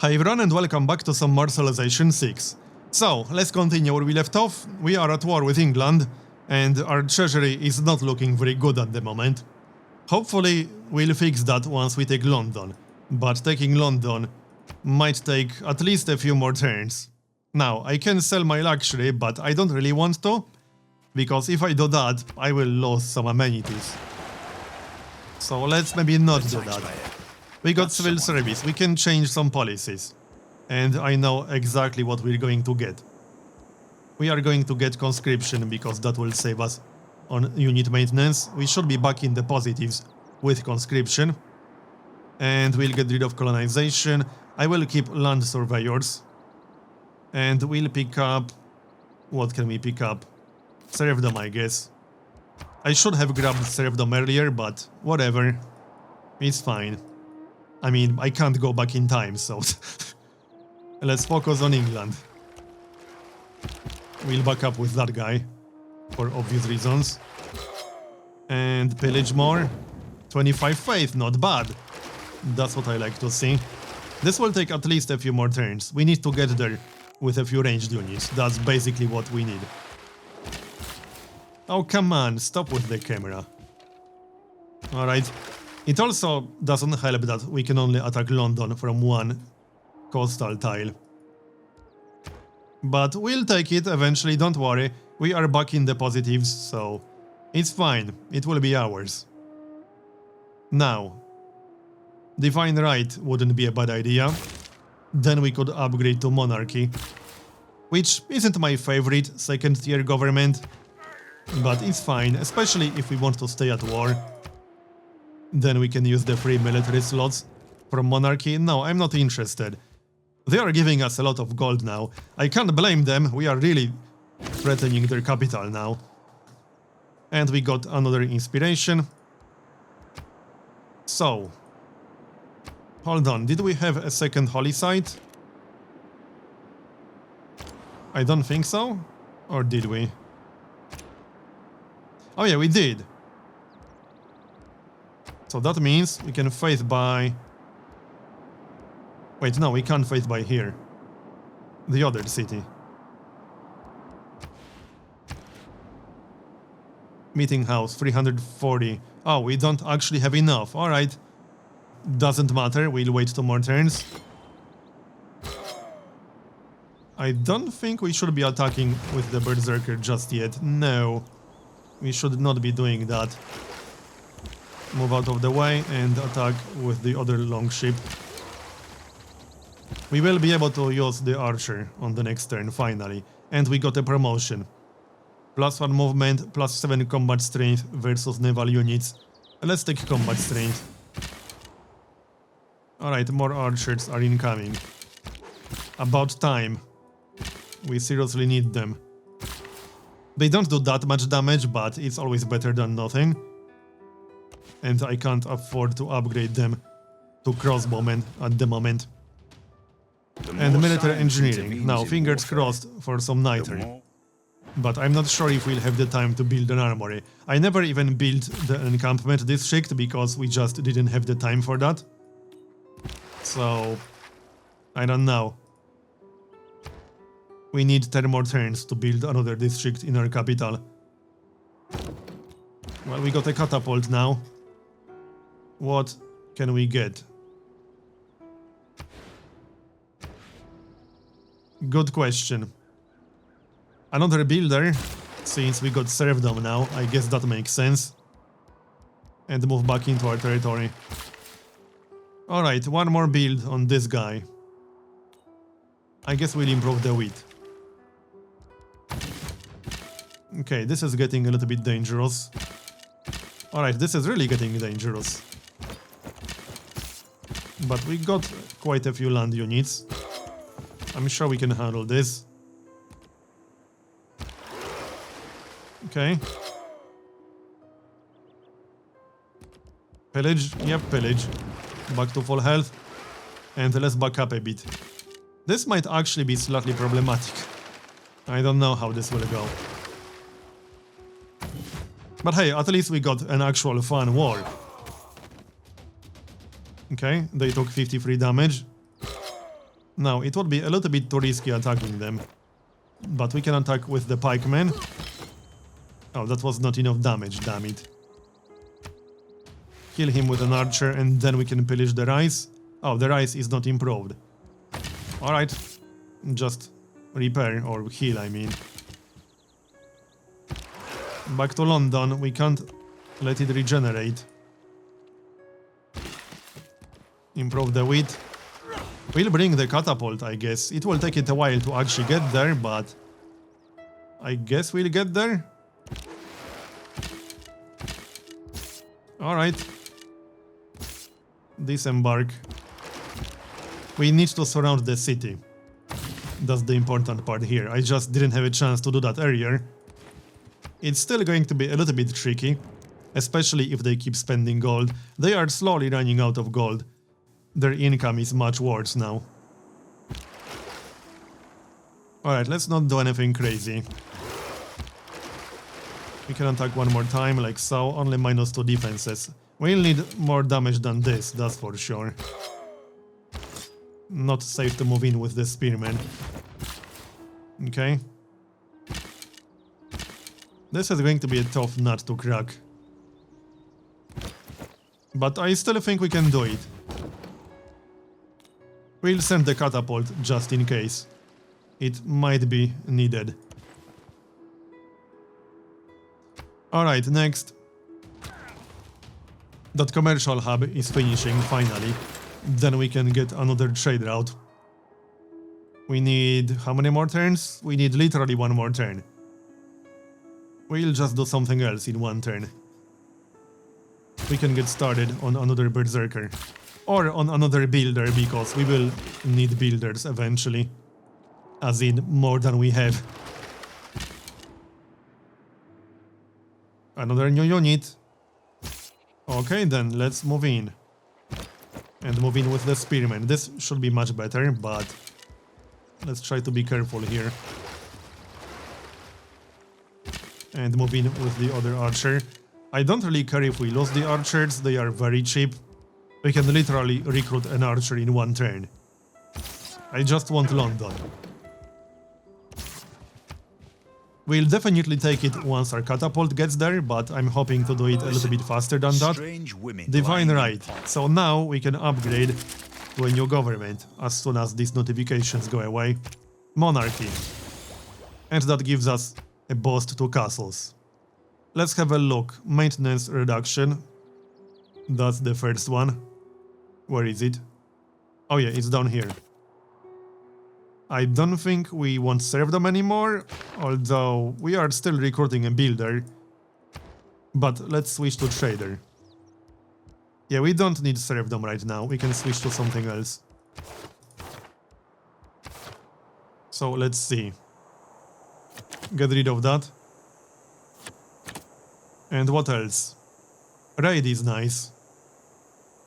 Hi everyone and welcome back to some more Civilization 6. So, let's continue where we left off. We are at war with England, and our treasury is not looking very good at the moment. Hopefully, we'll fix that once we take London, but taking London might take at least a few more turns. Now, I can sell my luxury, but I don't really want to, because if I do that, I will lose some amenities. So let's maybe not do that. We got civil service, we can change some policies. And I know exactly what we're going to get. We are going to get conscription because that will save us on unit maintenance. We should be back in the positives with conscription. And we'll get rid of colonization. I will keep land surveyors. And we'll pick up... What can we pick up? Serfdom, I guess. I should have grabbed serfdom earlier, but whatever. It's fine. I mean, I can't go back in time, so... Let's focus on England. We'll back up with that guy, for obvious reasons. And pillage more. 25 faith, not bad. That's what I like to see. This will take at least a few more turns. We need to get there with a few ranged units. That's basically what we need. Oh, come on, stop with the camera. Alright. It also doesn't help that we can only attack London from one coastal tile. But we'll take it eventually, don't worry. We are back in the positives, so it's fine. It will be ours. Now, Divine Right wouldn't be a bad idea. Then we could upgrade to Monarchy, which isn't my favorite second-tier government, but it's fine, especially if we want to stay at war. Then we can use the free military slots from Monarchy. No, I'm not interested. They are giving us a lot of gold now. I can't blame them, we are really threatening their capital now. And we got another inspiration. So... Hold on, did we have a second holy site? I don't think so. Or did we? Oh yeah, we did. So that means we can faith by... Wait, no, we can't faith by here. The other city. Meeting house, 340. Oh, we don't actually have enough. Alright. Doesn't matter, we'll wait 2 more turns. I don't think we should be attacking with the Berserker just yet. No. We should not be doing that. Move out of the way and attack with the other longship. We will be able to use the archer on the next turn, finally. And we got a promotion. +1 movement, +7 combat strength versus naval units. Let's take combat strength. Alright, more archers are incoming. About time. We seriously need them. They don't do that much damage, but it's always better than nothing. And I can't afford to upgrade them to crossbowmen at the moment. And military engineering. Now, fingers crossed for some nitro. But I'm not sure if we'll have the time to build an armory. I never even built the encampment district because we just didn't have the time for that. So, I don't know. We need 10 more turns to build another district in our capital. Well, we got a catapult now. What can we get? Good question. Another builder, since we got serfdom now, I guess that makes sense. And move back into our territory. Alright, 1 more build on this guy. I guess we'll improve the wheat. Okay, this is getting a little bit dangerous. Alright, this is really getting dangerous. But we got quite a few land units. I'm sure we can handle this. Okay. Pillage? Yep, pillage. Back to full health. And let's back up a bit. This might actually be slightly problematic. I don't know how this will go. But hey, at least we got an actual fun war. Okay, they took 53 damage. Now, it would be a little bit too risky attacking them. But we can attack with the pikemen. Oh, that was not enough damage, damn it. Kill him with an archer and then we can pillage the rice. Oh, the rice is not improved. Alright. Just repair, or heal, I mean. Back to London, we can't let it regenerate. Improve the wheat. We'll bring the catapult, I guess. It will take it a while to actually get there, but I guess we'll get there. Alright. Disembark. We need to surround the city. That's the important part here. I just didn't have a chance to do that earlier. It's still going to be a little bit tricky, especially if they keep spending gold. They are slowly running out of gold. Their income is much worse now. Alright, let's not do anything crazy. We can attack one more time, like so, only -2 defenses. We'll need more damage than this, that's for sure. Not safe to move in with the spearmen. Okay. This is going to be a tough nut to crack. But I still think we can do it. We'll send the catapult just in case. It might be needed. Alright, next. That commercial hub is finishing, finally. Then we can get another trade route. We need how many more turns? We need literally one more turn. We'll just do something else in one turn. We can get started on another berserker. Or on another builder, because we will need builders eventually. As in, more than we have. Another new unit. Okay, then let's move in. And move in with the spearmen. This should be much better, but let's try to be careful here. And move in with the other archer. I don't really care if we lose the archers, they are very cheap. We can literally recruit an archer in one turn. I just want London. We'll definitely take it once our catapult gets there, but I'm hoping to do it a little bit faster than that. Divine right. So now we can upgrade to a new government as soon as these notifications go away. Monarchy. And that gives us a boost to castles. Let's have a look. Maintenance reduction. That's the first one. Where is it? Oh yeah, it's down here. I don't think we won't serve them anymore, although we are still recruiting a builder. But let's switch to trader. Yeah, we don't need serfdom right now, we can switch to something else. So let's see. Get rid of that. And what else? Raid is nice.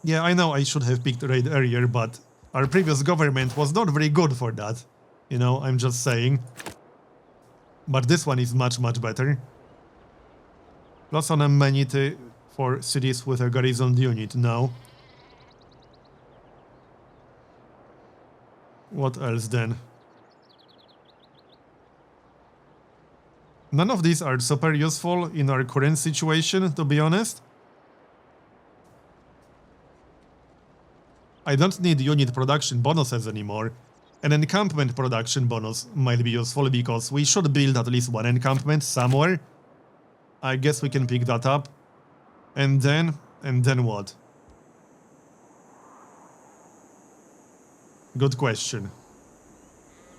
Yeah, I know I should have picked raid earlier, but our previous government was not very good for that. You know, I'm just saying. But this one is much, much better. Plus an amenity for cities with a garrisoned unit now. What else then? None of these are super useful in our current situation, to be honest. I don't need unit production bonuses anymore. An encampment production bonus might be useful because we should build at least one encampment somewhere. I guess we can pick that up. And then what? Good question.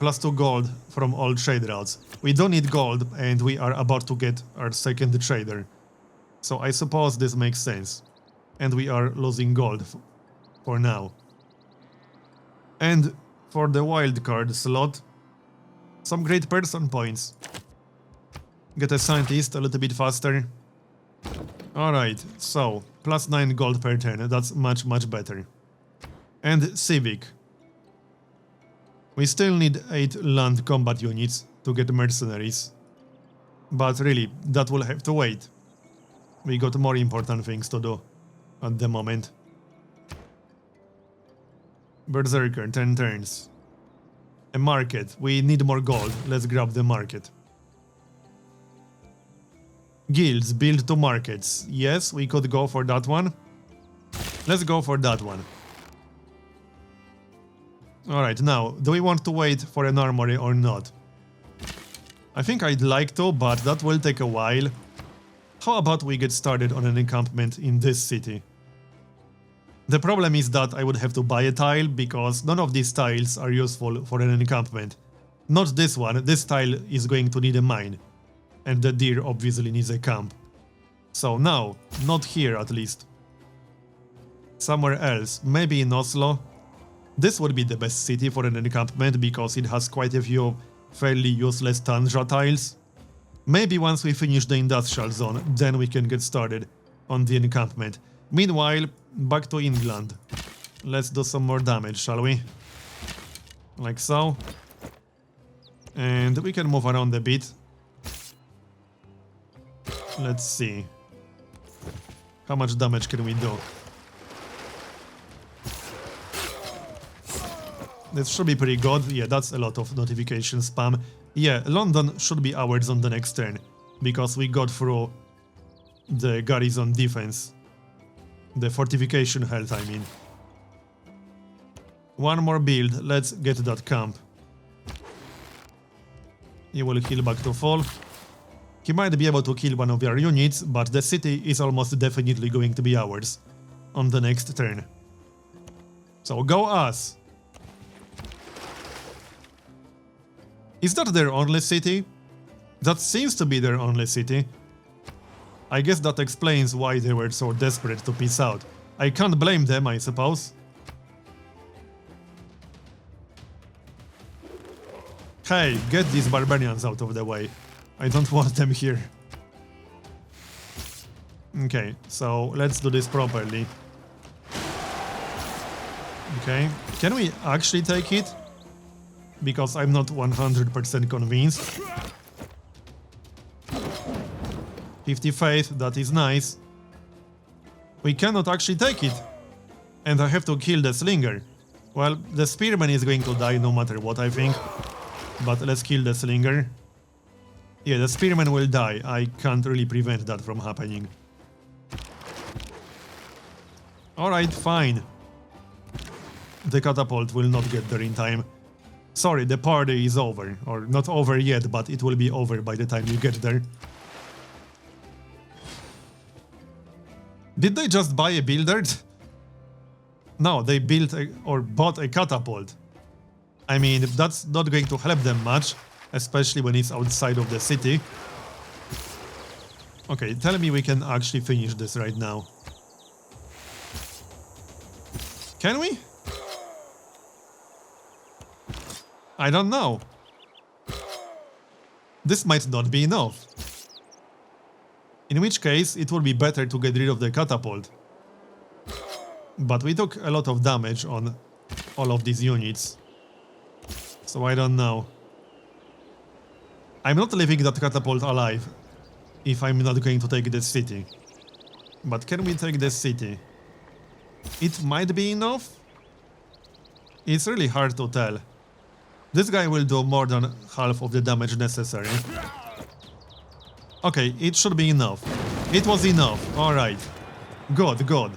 +2 gold from all trade routes. We don't need gold and we are about to get our second trader. So I suppose this makes sense. And we are losing gold for now. And for the wildcard slot, some great person points. Get a scientist a little bit faster. Alright, so +9 gold per turn, that's much, much better. And civic. We still need 8 land combat units to get mercenaries. But really, that will have to wait. We got more important things to do at the moment. Berserker, 10 turns. A market. We need more gold. Let's grab the market. Guilds, build 2 markets. Yes, we could go for that one. Let's go for that one. Alright, now, do we want to wait for an armory or not? I think I'd like to, but that will take a while. How about we get started on an encampment in this city? The problem is that I would have to buy a tile, because none of these tiles are useful for an encampment. Not this one, this tile is going to need a mine. And the deer obviously needs a camp. So now, not here at least. Somewhere else, maybe in Oslo. This would be the best city for an encampment because it has quite a few fairly useless tundra tiles. Maybe once we finish the industrial zone, then we can get started on the encampment. Meanwhile, back to England. Let's do some more damage, shall we? Like so. And we can move around a bit. Let's see. How much damage can we do? This should be pretty good. Yeah, that's a lot of notification spam. Yeah, London should be ours on the next turn, because we got through the garrison defense. The fortification health, I mean. One more build, let's get that camp. He will heal back to full. He might be able to kill one of our units, but the city is almost definitely going to be ours on the next turn. So go us! Is that their only city? That seems to be their only city. I guess that explains why they were so desperate to peace out. I can't blame them, I suppose. Hey, get these barbarians out of the way. I don't want them here. Okay, so let's do this properly. Okay, can we actually take it? Because I'm not 100% convinced. 50 faith, that is nice. We cannot actually take it. And I have to kill the slinger. Well, the spearman is going to die no matter what, I think. But let's kill the slinger. Yeah, the spearman will die. I can't really prevent that from happening. Alright, fine. The catapult will not get there in time. Sorry, the party is over. Or not over yet, but it will be over by the time you get there. Did they just buy a builder? No, they built or bought a catapult. I mean, that's not going to help them much, especially when it's outside of the city. Okay, tell me we can actually finish this right now. Can we? I don't know. This might not be enough. In which case, it would be better to get rid of the catapult. But we took a lot of damage on all of these units. So I don't know. I'm not leaving that catapult alive if I'm not going to take this city. But can we take this city? It might be enough? It's really hard to tell. This guy will do more than half of the damage necessary. Okay, it should be enough. It was enough, alright. Good, good.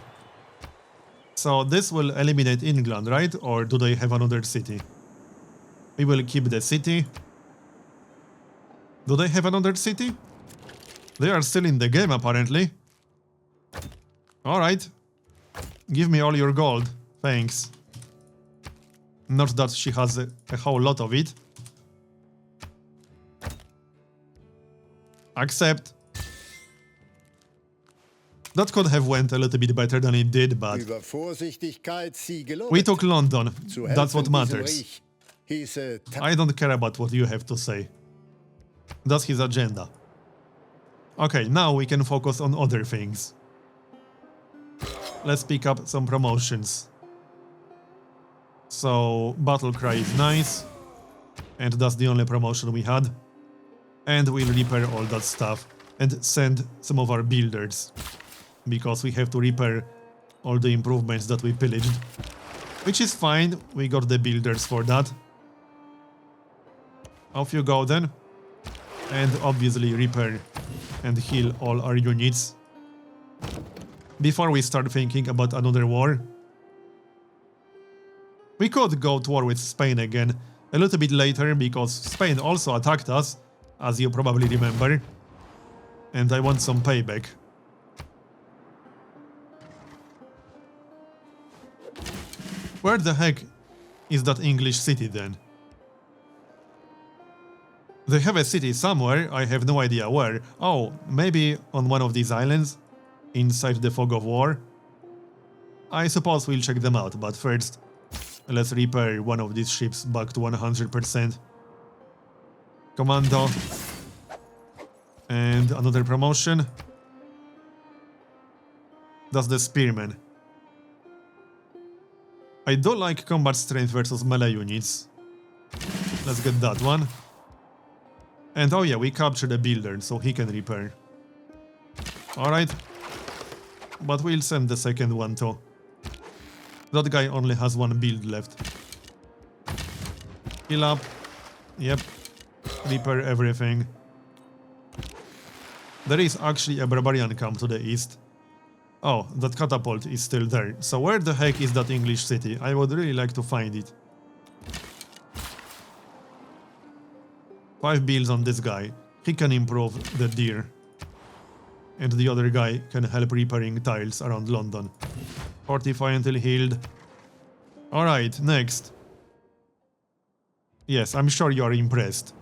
So this will eliminate England, right? Or do they have another city? We will keep the city. Do they have another city? They are still in the game, apparently. Alright. Give me all your gold. Thanks. Not that she has a whole lot of it. Accept. That could have went a little bit better than it did, but we took London. That's what matters. I don't care about what you have to say. That's his agenda. Okay, now we can focus on other things. Let's pick up some promotions. So, Battle Cry is nice. And that's the only promotion we had. And we'll repair all that stuff and send some of our builders. Because we have to repair all the improvements that we pillaged. Which is fine, we got the builders for that. Off you go then. And obviously repair and heal all our units before we start thinking about another war. We could go to war with Spain again a little bit later, because Spain also attacked us, as you probably remember. And I want some payback. Where the heck is that English city then? They have a city somewhere, I have no idea where. Oh, maybe on one of these islands? Inside the fog of war? I suppose we'll check them out, but first, let's repair one of these ships back to 100%. Commando. And another promotion. That's the Spearman. I do like combat strength versus melee units. Let's get that one. And oh yeah, we captured a builder, so he can repair. Alright. But we'll send the second one too. That guy only has one build left. Heal up. Yep. Repair everything. There is actually a barbarian camp to the east. Oh, that catapult is still there. So where the heck is that English city? I would really like to find it. 5 builds on this guy. He can improve the deer. And the other guy can help repairing tiles around London. Fortify until healed. Alright, next. Yes, I'm sure you are impressed.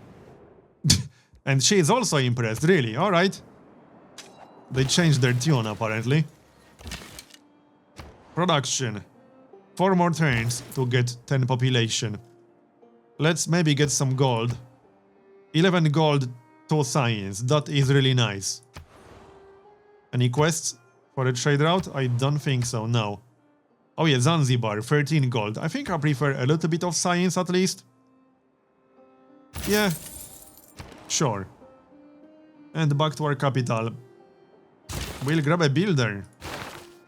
And she is also impressed, really, alright. They changed their tune, apparently. Production. 4 more turns to get 10 population. Let's maybe get some gold. 11 gold, 2 science. That is really nice. Any quests for a trade route? I don't think so, no. Oh yeah, Zanzibar, 13 gold. I think I prefer a little bit of science at least. Yeah. Sure. And back to our capital. We'll grab a builder.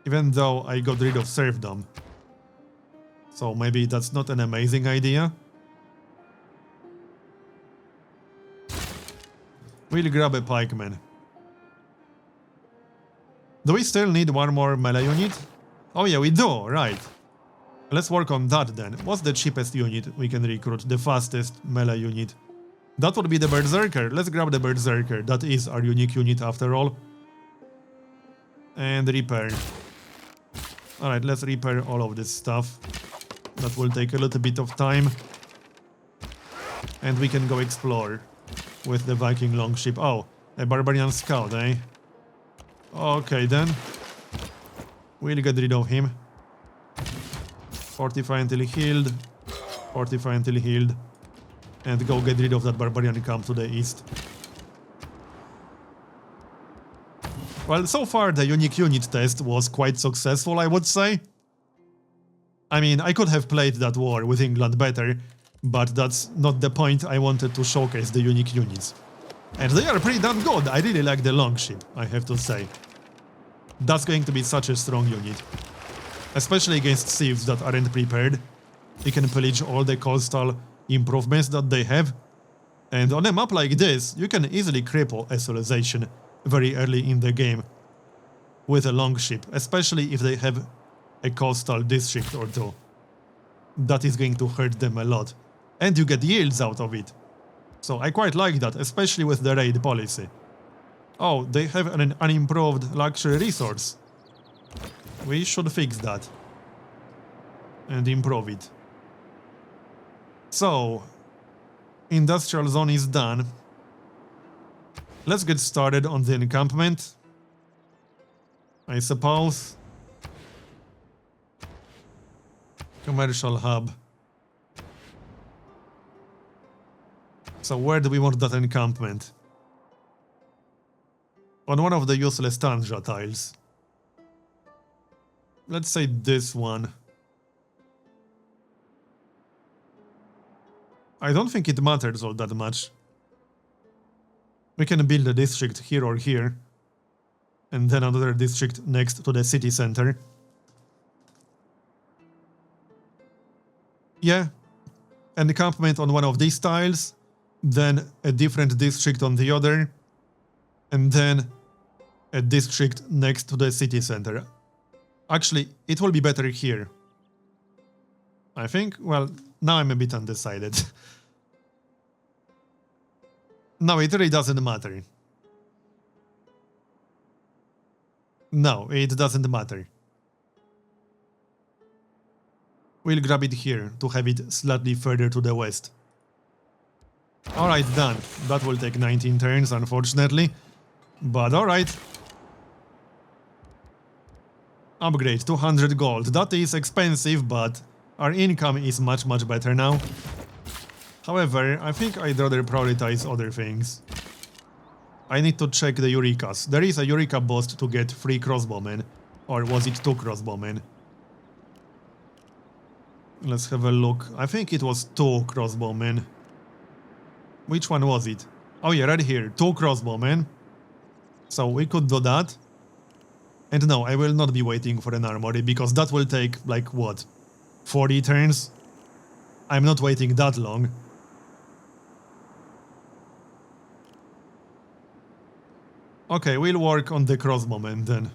Even though I got rid of serfdom. So maybe that's not an amazing idea. We'll grab a pikeman. Do we still need one more melee unit? Oh yeah, we do, right. Let's work on that then. What's the cheapest unit we can recruit? The fastest melee unit. That would be the Berserker. Let's grab the Berserker. That is our unique unit after all. And repair. Alright, let's repair all of this stuff. That will take a little bit of time. And we can go explore with the Viking longship. Oh, a barbarian scout, eh? Okay then. We'll get rid of him. Fortify until healed. Fortify until healed. And go get rid of that barbarian camp to the east. Well, so far the unique unit test was quite successful, I would say. I mean, I could have played that war with England better, but that's not the point. I wanted to showcase the unique units. And they are pretty damn good. I really like the longship, I have to say. That's going to be such a strong unit. Especially against thieves that aren't prepared. You can pillage all the coastal improvements that they have. And on a map like this, you can easily cripple a civilization very early in the game with a longship, especially if they have a coastal district or two. That is going to hurt them a lot. And you get yields out of it. So I quite like that, especially with the raid policy. Oh, they have an unimproved luxury resource. We should fix that. And improve it. So, industrial zone is done. Let's get started on the encampment, I suppose. Commercial hub. So where do we want that encampment? On one of the useless tundra tiles. Let's say this one. I don't think it matters all that much. We can build a district here or here. And then another district next to the city center. Yeah. Encampment on one of these tiles. then a different district on the other, and then a district next to the city center. Actually, it will be better here. I think, well, now I'm a bit undecided. No, it really doesn't matter. No, it doesn't matter. We'll grab it here to have it slightly further to the west. Alright, done. That will take 19 turns, unfortunately. But alright. Upgrade, 200 gold. That is expensive, but our income is much better now. However, I think I'd rather prioritize other things. I need to check the Eurekas. There is a Eureka boost to get 3 crossbowmen. Or was it 2 crossbowmen? Let's have a look. I think it was 2 crossbowmen. Which one was it? Oh yeah, right here. 2 crossbowmen. So we could do that. And no, I will not be waiting for an armory, because that will take, like, what? 40 turns? I'm not waiting that long. Okay, we'll work on the crossbowmen then.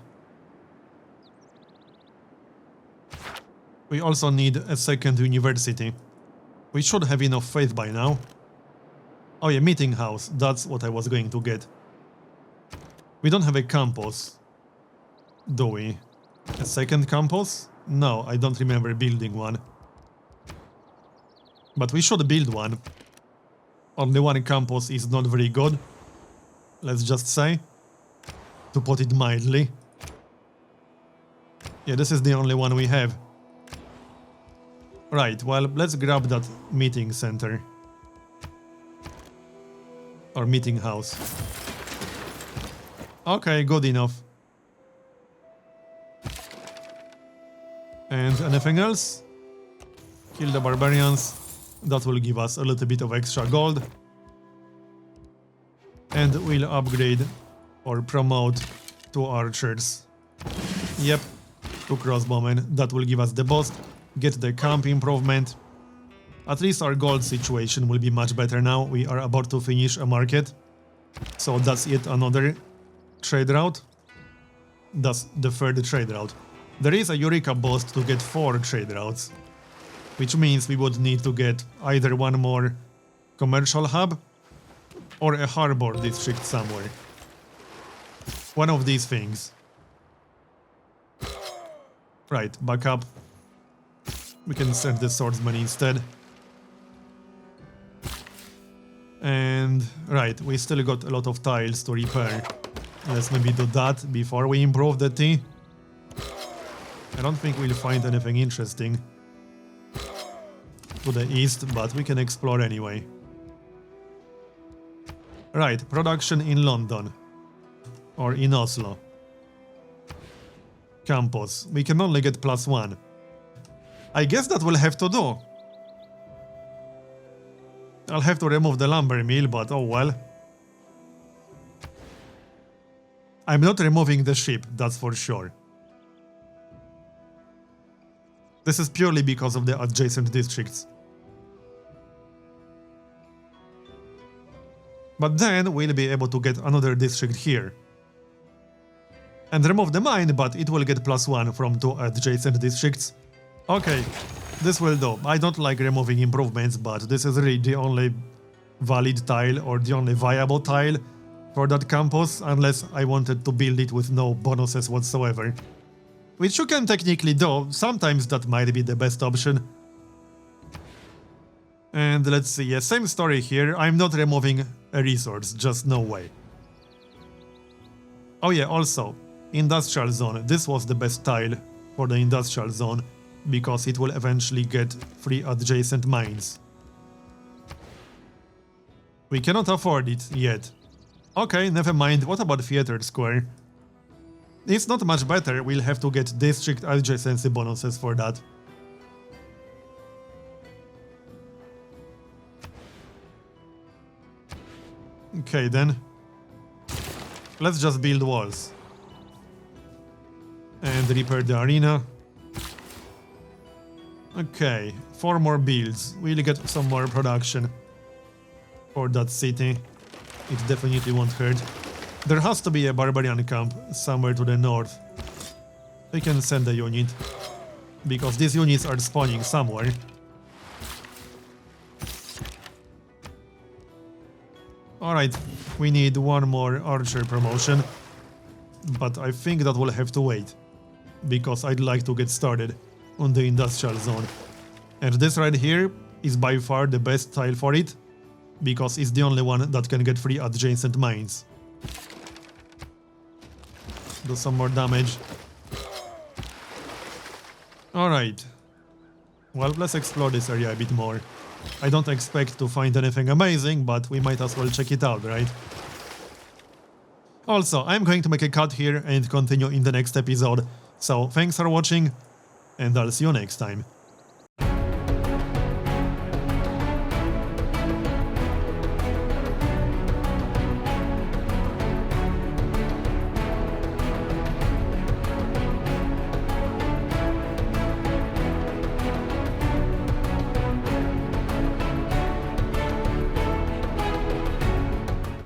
We also need a second university. We should have enough faith by now. Oh yeah, meeting house. That's what I was going to get. We don't have a campus, do we? A second campus? No, I don't remember building one. But we should build one. Only one campus is not very good, let's just say, to put it mildly. Yeah, this is the only one we have. Right, well, let's grab that meeting center. Or meeting house. Okay, good enough. And anything else? Kill the barbarians. That will give us a little bit of extra gold. And we'll upgrade or promote 2 archers. Yep, 2 crossbowmen. That will give us the boost. Get the camp improvement. At least our gold situation will be much better now. We are about to finish a market. So that's yet another trade route. That's the 3rd trade route. There is a Eureka boost to get 4 trade routes, which means we would need to get either one more commercial hub or a harbor district somewhere. One of these things. Right, back up. We can send the swordsman instead. And right, we still got a lot of tiles to repair. Let's maybe do that before we improve the tea. I don't think we'll find anything interesting to the east, but we can explore anyway. Right, production in London. Or in Oslo. Campus. We can only get +1. I guess that will have to do. I'll have to remove the lumber mill, but oh well. I'm not removing the ship, that's for sure. This is purely because of the adjacent districts. But then we'll be able to get another district here. And remove the mine, but it will get +1 from 2 adjacent districts. Okay, this will do. I don't like removing improvements, but this is really the only valid tile or the only viable tile for that campus, unless I wanted to build it with no bonuses whatsoever. Which you can technically do, sometimes that might be the best option. And let's see, yeah, same story here. I'm not removing a resource, just no way. Oh yeah, also, industrial zone. This was the best tile for the industrial zone, because it will eventually get 3 adjacent mines. We cannot afford it yet. Okay, never mind, what about Theater Square? It's not much better, we'll have to get district adjacency bonuses for that. Okay then. Let's just build walls. And repair the arena. Okay, 4 more builds. We'll get some more production. for that city. It definitely won't hurt. There has to be a barbarian camp somewhere to the north. We can send a unit, because these units are spawning somewhere. Alright, we need one more archer promotion, but I think that will have to wait, because I'd like to get started on the industrial zone. And this right here is by far the best tile for it, because it's the only one that can get 3 adjacent mines. Do some more damage. Alright. Well, let's explore this area a bit more. I don't expect to find anything amazing, but we might as well check it out, right? Also, I'm going to make a cut here and continue in the next episode. So, thanks for watching, and I'll see you next time.